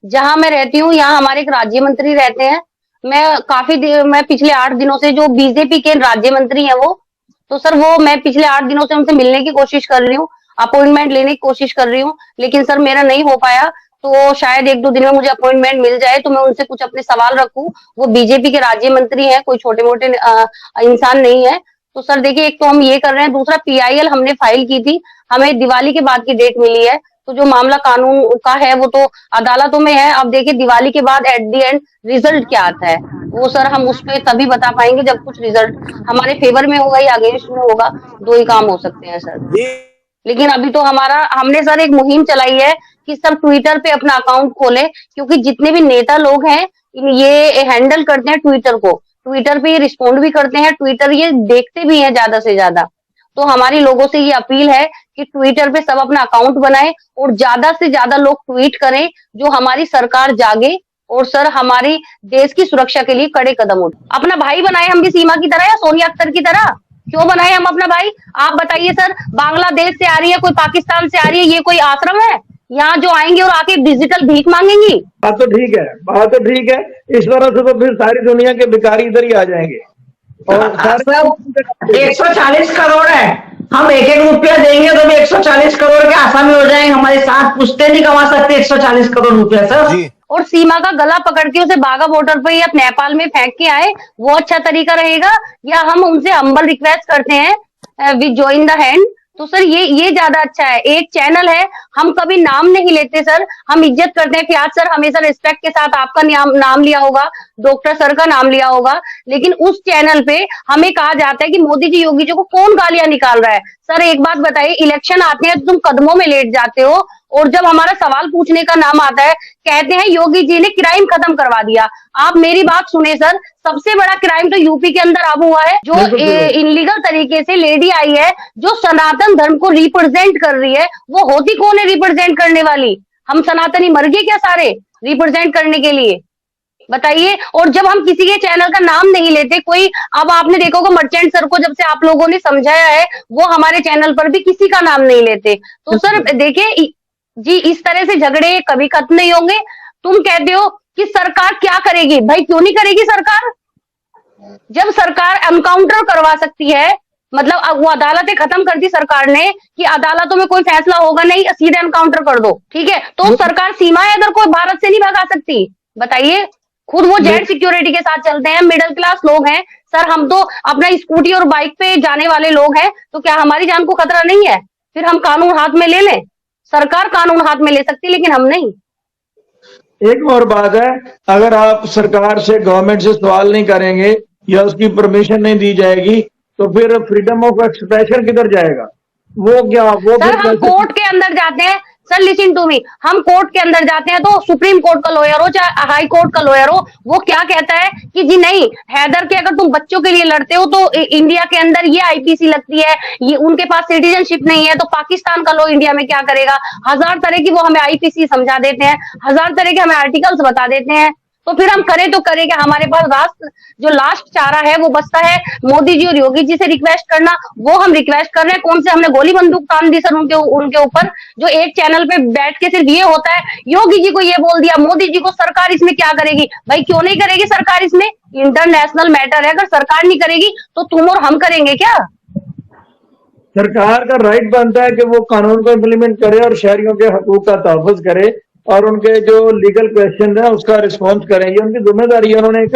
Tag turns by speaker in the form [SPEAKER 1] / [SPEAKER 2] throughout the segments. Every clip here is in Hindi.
[SPEAKER 1] जहाँ मैं रहती हूँ यहाँ हमारे एक राज्य मंत्री रहते हैं। मैं पिछले 8 दिनों से, जो बीजेपी के राज्य मंत्री हैं वो, तो सर वो मैं पिछले 8 दिनों से उनसे मिलने की कोशिश कर रही हूँ, अपॉइंटमेंट लेने की कोशिश कर रही हूँ, लेकिन सर मेरा नहीं हो पाया। तो शायद 1-2 दिन में मुझे अपॉइंटमेंट मिल जाए तो मैं उनसे कुछ अपने सवाल रखूं। वो बीजेपी के राज्य मंत्री हैं, कोई छोटे मोटे इंसान नहीं है। तो सर देखिए, एक तो हम ये कर रहे हैं, दूसरा पीआईएल हमने फाइल की थी, हमें दिवाली के बाद की डेट मिली है। तो जो मामला कानून का है वो तो अदालतों में है। अब देखिए दिवाली के बाद एट द एंड रिजल्ट क्या आता है, वो सर हम उस पर तभी बता पाएंगे जब कुछ रिजल्ट हमारे फेवर में होगा या अगेंस्ट में होगा। दो ही काम हो सकते हैं सर।
[SPEAKER 2] जी।
[SPEAKER 1] लेकिन अभी तो हमने सर एक मुहिम चलाई है कि सब ट्विटर पे अपना अकाउंट खोले, क्योंकि जितने भी नेता लोग हैं ये हैंडल करते हैं ट्विटर को, ट्विटर पे ये रिस्पॉन्ड भी करते हैं, ट्विटर ये देखते भी हैं ज्यादा से ज्यादा। तो हमारी लोगों से ये अपील है कि ट्विटर पे सब अपना अकाउंट बनाए और ज्यादा से ज्यादा लोग ट्वीट करें, जो हमारी सरकार जागे और सर हमारी देश की सुरक्षा के लिए कड़े कदम उठाए। अपना भाई बनाए हम भी सीमा की तरह या सोनिया अख्तर की तरह, क्यों बनाए हम अपना भाई? आप बताइए सर, बांग्लादेश से आ रही है, कोई पाकिस्तान से आ रही है, ये कोई आश्रम है यहाँ जो आएंगे और आके डिजिटल भीख मांगेंगी?
[SPEAKER 2] बात तो ठीक है, बात तो ठीक है। इस तरह से तो फिर सारी दुनिया के भिखारी इधर ही आ जाएंगे और सारे
[SPEAKER 3] 140 करोड़ है, हम एक एक रुपया देंगे तो भी 140 करोड़ के आसामी हो जाएंगे। हमारे साथ पुश्ते नहीं कमा सकते 140 करोड़ रुपया सर।
[SPEAKER 1] और सीमा का गला पकड़ के उसे बागा बॉर्डर पे या नेपाल में फेंक के आए, वो अच्छा तरीका रहेगा? या हम उनसे हम्बल रिक्वेस्ट करते हैं विद जॉइन द हैंड? तो सर ये ज्यादा अच्छा है। एक चैनल है, हम कभी नाम नहीं लेते सर, हम इज्जत करते हैं। फियाज सर हमेशा रिस्पेक्ट के साथ आपका नाम लिया होगा, डॉक्टर सर का नाम लिया होगा, लेकिन उस चैनल पे हमें कहा जाता है कि मोदी जी योगी जी को कौन गालियां निकाल रहा है। सर एक बात बताइए, इलेक्शन आते हैं तो तुम कदमों में लेट जाते हो, और जब हमारा सवाल पूछने का नाम आता है कहते हैं योगी जी ने क्राइम खत्म करवा दिया। आप मेरी बात सुने सर, सबसे बड़ा क्राइम तो यूपी के अंदर अब हुआ है, जो इनलीगल तरीके से लेडी आई है जो सनातन धर्म को रिप्रेजेंट कर रही है। वो होती कौन है रिप्रेजेंट करने वाली? हम सनातनी मर गए क्या सारे रिप्रेजेंट करने के लिए? बताइए। और जब हम किसी के चैनल का नाम नहीं लेते, कोई, अब आपने देखा होगा मर्चेंट सर को जब से आप लोगों ने समझाया है, वो हमारे चैनल पर भी किसी का नाम नहीं लेते। तो सर देखिए जी, इस तरह से झगड़े कभी खत्म नहीं होंगे। तुम कहते हो कि सरकार क्या करेगी, भाई क्यों नहीं करेगी सरकार? जब सरकार एनकाउंटर करवा सकती है, मतलब अब वो अदालतें खत्म कर दी सरकार ने कि अदालतों में कोई फैसला होगा नहीं, सीधे एनकाउंटर कर दो, ठीक है? तो सरकार सीमा है अगर कोई भारत से नहीं भगा सकती? बताइए। खुद वो जेड सिक्योरिटी के साथ चलते हैं, मिडिल क्लास लोग हैं सर, हम तो अपना स्कूटी और बाइक पे जाने वाले लोग हैं, तो क्या हमारी जान को खतरा नहीं है? फिर हम कानून हाथ में ले लें? सरकार कानून हाथ में ले सकती, लेकिन हम नहीं।
[SPEAKER 2] एक और बात है, अगर आप सरकार से, गवर्नमेंट से सवाल नहीं करेंगे या उसकी परमिशन नहीं दी जाएगी तो फिर फ्रीडम ऑफ एक्सप्रेशन किधर जाएगा? वो क्या, वो
[SPEAKER 1] सर हम कोर्ट के अंदर जाते हैं सर, लिसन टू मी, हम कोर्ट के अंदर जाते हैं तो सुप्रीम कोर्ट का लॉयर हो चाहे हाई कोर्ट का लॉयर हो, वो क्या कहता है कि जी नहीं, हैदर के अगर तुम बच्चों के लिए लड़ते हो तो इंडिया के अंदर ये आईपीसी लगती है, ये उनके पास सिटीजनशिप नहीं है, तो पाकिस्तान का लॉ इंडिया में क्या करेगा? हजार तरह की वो हमें आईपीसी समझा देते हैं, हजार तरह के हमें आर्टिकल्स बता देते हैं। तो फिर हम करें तो करें क्या? हमारे पास राष्ट्र जो लास्ट चारा है वो बचता है मोदी जी और योगी जी से रिक्वेस्ट करना, वो हम रिक्वेस्ट कर रहे हैं। कौन से हमने गोली बंदूक तान दी सर उनके ऊपर? जो एक चैनल पे बैठ के सिर्फ ये होता है, योगी जी को ये बोल दिया, मोदी जी को, सरकार इसमें क्या करेगी? भाई क्यों नहीं करेगी सरकार? इसमें इंटरनेशनल मैटर है, अगर सरकार नहीं करेगी तो तुम और हम करेंगे क्या?
[SPEAKER 2] सरकार का राइट बनता है कि वो कानून को इम्प्लीमेंट करे और शहरियों के हकूक का तहफ़्फ़ुज़ करे और उनके जो लीगल क्वेश्चन है उसका रिस्पॉन्स करें। ये उनकी जिम्मेदारी है, उन्होंने एक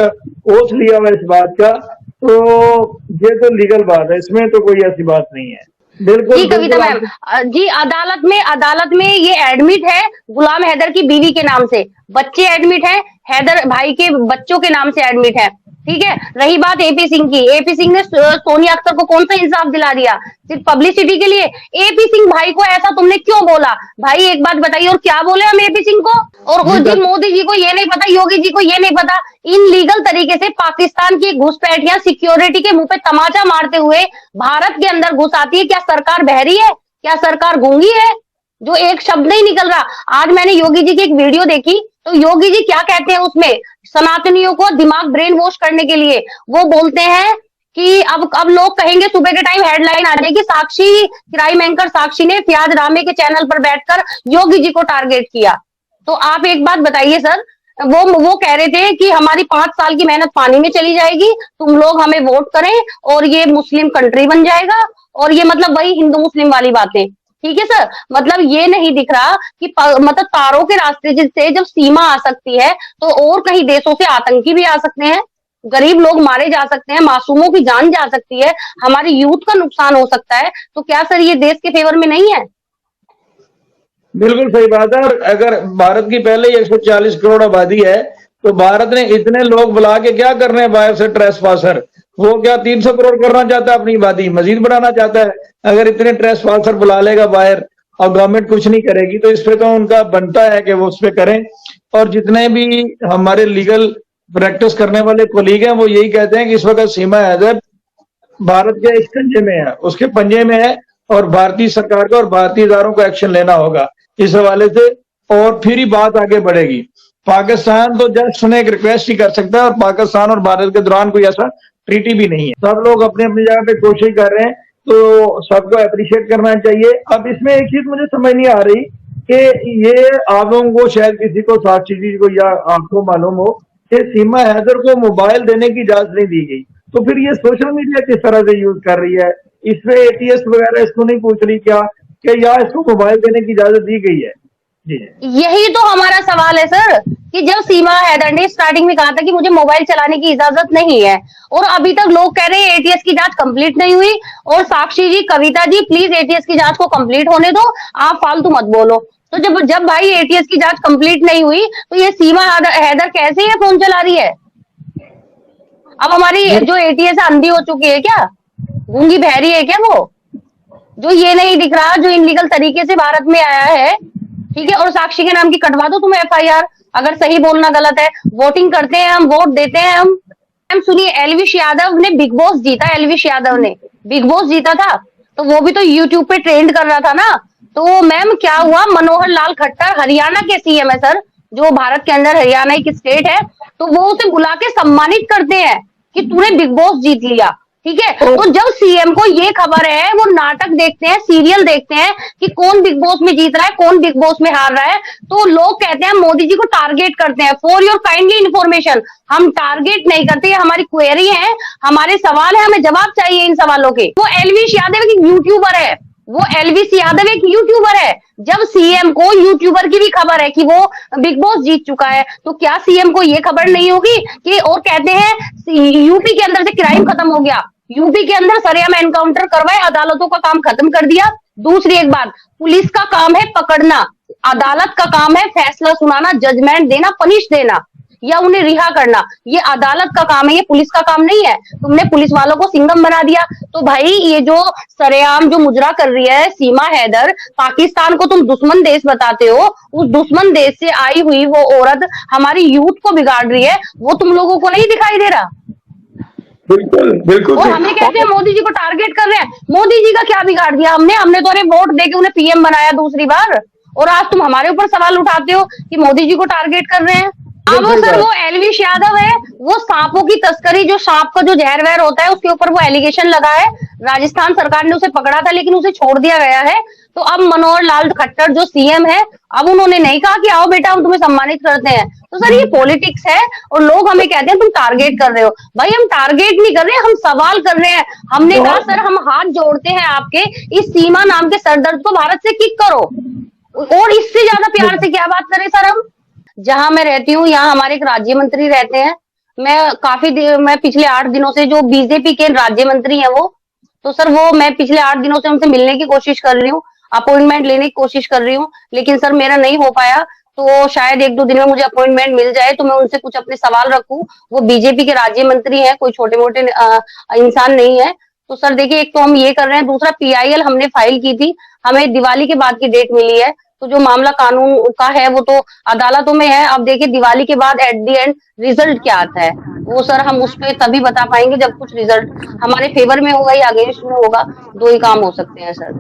[SPEAKER 2] ओथ लिया हुआ इस बात का, तो ये तो लीगल बात है, इसमें तो कोई ऐसी बात नहीं है। बिल्कुल
[SPEAKER 1] जी कविता मैम, जी अदालत में ये एडमिट है गुलाम हैदर की बीवी के नाम से, बच्चे एडमिट है, हैदर भाई के बच्चों के नाम से एडमिट है, ठीक है? रही बात एपी सिंह की, एपी सिंह ने सोनिया अख्तर को कौन सा इंसाफ दिला दिया? सिर्फ पब्लिसिटी के लिए। एपी सिंह भाई को ऐसा तुमने क्यों बोला? भाई एक बात बताइए, और क्या बोले हम एपी सिंह को? और उस दिन मोदी जी को ये नहीं पता, योगी जी को ये नहीं पता, इन लीगल तरीके से पाकिस्तान की घुसपैठियां सिक्योरिटी के मुंह पे तमाचा मारते हुए भारत के अंदर घुस आती है। क्या सरकार बहरी है? क्या सरकार गूंगी है? जो एक शब्द नहीं निकल रहा। आज मैंने योगी जी की एक वीडियो देखी, तो योगी जी क्या कहते हैं उसमें, सनातनियों को दिमाग ब्रेन वॉश करने के लिए वो बोलते हैं कि अब लोग कहेंगे, सुबह के टाइम हेडलाइन आ जाएगी, साक्षी क्राइम एंकर साक्षी ने फियाज रामे के चैनल पर बैठकर योगी जी को टारगेट किया। तो आप एक बात बताइए सर, वो कह रहे थे कि हमारी 5 साल की मेहनत पानी में चली जाएगी, तुम लोग हमें वोट करें और ये मुस्लिम कंट्री बन जाएगा, और ये मतलब वही हिंदू मुस्लिम वाली बातें। ठीक है सर, मतलब ये नहीं दिख रहा कि मतलब तारों के रास्ते से जब सीमा आ सकती है तो और कहीं देशों से आतंकी भी आ सकते हैं, गरीब लोग मारे जा सकते हैं, मासूमों की जान जा सकती है, हमारी यूथ का नुकसान हो सकता है, तो क्या सर ये देश के फेवर में नहीं है?
[SPEAKER 2] बिल्कुल सही बात है। और अगर भारत की पहले ही 140 करोड़ आबादी है, तो भारत ने इतने लोग बुला के क्या करने हैं बाहर से ट्रेसपासर? वो क्या 300 करोड़ करना चाहता है, अपनी आबादी मजीद बढ़ाना चाहता है? अगर इतने ट्रेसपासर बुला लेगा बाहर और गवर्नमेंट कुछ नहीं करेगी, तो इस पे तो उनका बनता है कि वो उस पे करें। और जितने भी हमारे लीगल प्रैक्टिस करने वाले कोलीग हैं, वो यही कहते हैं कि इस वक्त सीमा हैदर भारत के शिकंजे में है, उसके पंजे में है, और भारतीय सरकार को और भारतीय इदारों को एक्शन लेना होगा इस हवाले से, और फिर ही बात आगे बढ़ेगी। पाकिस्तान तो जस्ट उन्हें एक रिक्वेस्ट ही कर सकता है, और पाकिस्तान और भारत के दौरान कोई ऐसा ट्रीटी भी नहीं है। सब लोग अपने अपनी जगह पे कोशिश कर रहे हैं, तो सबको अप्रिशिएट करना चाहिए। अब इसमें एक चीज मुझे समझ नहीं आ रही कि ये आप लोगों को, शायद किसी को, साक्षी जी को या आपको मालूम हो कि सीमा हैदर को मोबाइल देने की इजाजत नहीं दी गई, तो फिर ये सोशल मीडिया किस तरह से यूज कर रही है? इसमें एटीएस वगैरह इसको नहीं पूछ रही क्या कि या इसको मोबाइल देने की इजाजत दी गई है? जी
[SPEAKER 1] यही तो हमारा सवाल है सर, कि जब सीमा हैदर ने स्टार्टिंग में कहा था कि मुझे मोबाइल चलाने की इजाजत नहीं है, और अभी तक लोग कह रहे हैं एटीएस की जांच कंप्लीट नहीं हुई, और साक्षी जी, कविता जी, प्लीज एटीएस की जांच को कंप्लीट होने दो, आप फालतू मत बोलो। तो जब जब भाई एटीएस की जांच कंप्लीट नहीं हुई, तो ये सीमा हैदर कैसे ये फोन चला रही है? अब हमारी जो एटीएस अंधी हो चुकी है क्या? गूंगी बहरी है क्या वो? जो ये नहीं दिख रहा, जो इनलीगल तरीके से भारत में आया है, ठीक है, और साक्षी के नाम की कटवा दो तुम एफआईआर, अगर सही बोलना गलत है। वोटिंग करते हैं हम, वोट देते हैं हम सुनिए, एलविश यादव ने बिग बॉस जीता, एलविश यादव ने बिग बॉस जीता था, तो वो भी तो यूट्यूब पे ट्रेंड कर रहा था ना। तो मैम क्या हुआ, मनोहर लाल खट्टर हरियाणा के सीएम है सर, जो भारत के अंदर हरियाणा एक स्टेट है, तो वो उसे बुला के सम्मानित करते हैं कि तूने बिग बॉस जीत लिया। ठीक है, तो जब सीएम को ये खबर है, वो नाटक देखते हैं, सीरियल देखते हैं कि कौन बिग बॉस में जीत रहा है, कौन बिग बॉस में हार रहा है, तो लोग कहते हैं मोदी जी को टारगेट करते हैं। फॉर योर काइंडली इन्फॉर्मेशन, हम टारगेट नहीं करते, हमारी क्वेरी है, हमारे सवाल है, हमें जवाब चाहिए इन सवालों के। वो एलविश यादव एक यूट्यूबर है, वो एलविश यादव एक यूट्यूबर है। जब सीएम को यूट्यूबर की भी खबर है कि वो बिग बॉस जीत चुका है, तो क्या सीएम को ये खबर नहीं होगी कि, और कहते हैं यूपी के अंदर से क्राइम खत्म हो गया, यूपी के अंदर सरेआम एनकाउंटर करवाए, अदालतों का काम खत्म कर दिया। दूसरी एक बात, पुलिस का काम है पकड़ना, अदालत का काम है फैसला सुनाना, जजमेंट देना, पनिश देना या उन्हें रिहा करना, ये अदालत का काम है, ये पुलिस का काम नहीं है। तुमने पुलिस वालों को सिंघम बना दिया। तो भाई ये जो सरेआम जो मुजरा कर रही है सीमा हैदर, पाकिस्तान को तुम दुश्मन देश बताते हो, उस दुश्मन देश से आई हुई वो औरत हमारी यूथ को बिगाड़ रही है, वो तुम लोगों को नहीं दिखाई दे रहा?
[SPEAKER 2] बिल्कुल बिल्कुल।
[SPEAKER 1] और हमें कहते हैं मोदी जी को टारगेट कर रहे हैं, मोदी जी का क्या बिगाड़ दिया हमने? हमने तो अरे वोट देके उन्हें पीएम बनाया दूसरी बार, और आज तुम हमारे ऊपर सवाल उठाते हो कि मोदी जी को टारगेट कर रहे हैं। अब सर वो एलविश यादव है, वो सांपों की तस्करी, जो सांप का जो जहर वहर होता है उसके ऊपर वो एलिगेशन लगा है, राजस्थान सरकार ने उसे पकड़ा था लेकिन उसे छोड़ दिया गया है। तो अब मनोहर लाल खट्टर जो सीएम है, अब उन्होंने नहीं कहा कि आओ बेटा हम तुम्हें सम्मानित करते हैं। तो सर ये पॉलिटिक्स है, और लोग हमें कहते हैं तुम टारगेट कर रहे हो। भाई हम टारगेट नहीं कर रहे, हम सवाल कर रहे हैं। हमने कहा सर हम हाथ जोड़ते हैं आपके, इस सीमा नाम के सरदर्द को भारत से किक करो, और इससे ज्यादा प्यार से क्या बात करें सर हम? जहां मैं रहती हूँ यहाँ हमारे एक राज्य मंत्री रहते हैं, मैं पिछले 8 दिनों से, जो बीजेपी के राज्य मंत्री हैं वो, तो सर वो मैं पिछले 8 दिनों से उनसे मिलने की कोशिश कर रही हूँ, अपॉइंटमेंट लेने की कोशिश कर रही हूँ, लेकिन सर मेरा नहीं हो पाया। तो शायद 1-2 दिन में मुझे अपॉइंटमेंट मिल जाए तो मैं उनसे कुछ अपने सवाल रखूं। वो बीजेपी के राज्य मंत्री हैं, कोई छोटे मोटे इंसान नहीं है। तो सर देखिए, एक तो हम ये कर रहे हैं, दूसरा पीआईएल हमने फाइल की थी, हमें दिवाली के बाद की डेट मिली है, तो जो मामला कानून का है वो तो अदालतों में है। अब देखिए दिवाली के बाद एट द एंड रिजल्ट क्या आता है, वो सर हम उस पर तभी बता पाएंगे जब कुछ रिजल्ट हमारे फेवर में होगा या अगेंस्ट में होगा, 2 ही काम हो सकते हैं सर।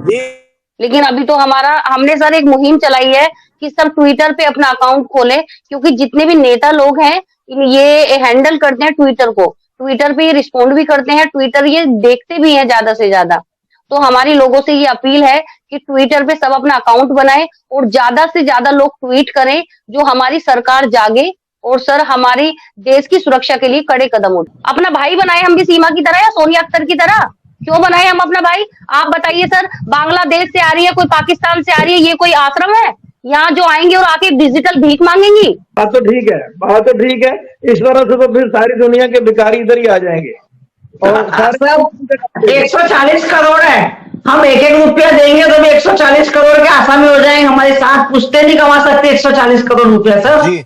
[SPEAKER 1] लेकिन अभी तो हमने सर एक मुहिम चलाई है कि सब ट्विटर पे अपना अकाउंट खोले, क्योंकि जितने भी नेता लोग हैं ये हैंडल करते हैं ट्विटर को, ट्विटर पे ये रिस्पॉन्ड भी करते हैं, ट्विटर ये देखते भी हैं ज्यादा से ज्यादा। तो हमारी लोगों से ये अपील है कि ट्विटर पे सब अपना अकाउंट बनाए और ज्यादा से ज्यादा लोग ट्वीट करें, जो हमारी सरकार जागे और सर हमारी देश की सुरक्षा के लिए कड़े कदम उठाए। अपना भाई बनाए हम भी सीमा की तरह या सोनिया अख्तर की तरह, क्यों बनाए हम अपना भाई? आप बताइए सर, बांग्लादेश से आ रही है, कोई पाकिस्तान से आ रही है, ये कोई आश्रम है यहाँ जो आएंगे और आके डिजिटल भीख मांगेंगी?
[SPEAKER 2] बात तो ठीक है, बात तो ठीक है। इस तरह से तो फिर सारी दुनिया के भिखारी इधर ही आ जाएंगे और सारे
[SPEAKER 3] 140 करोड़ है, हम एक एक रुपया देंगे तो भी 140 करोड़ के आसामी हो जाएंगे। हमारी 7 पुश्ते नहीं कमा सकते 140 करोड़ रुपया सर।
[SPEAKER 4] जी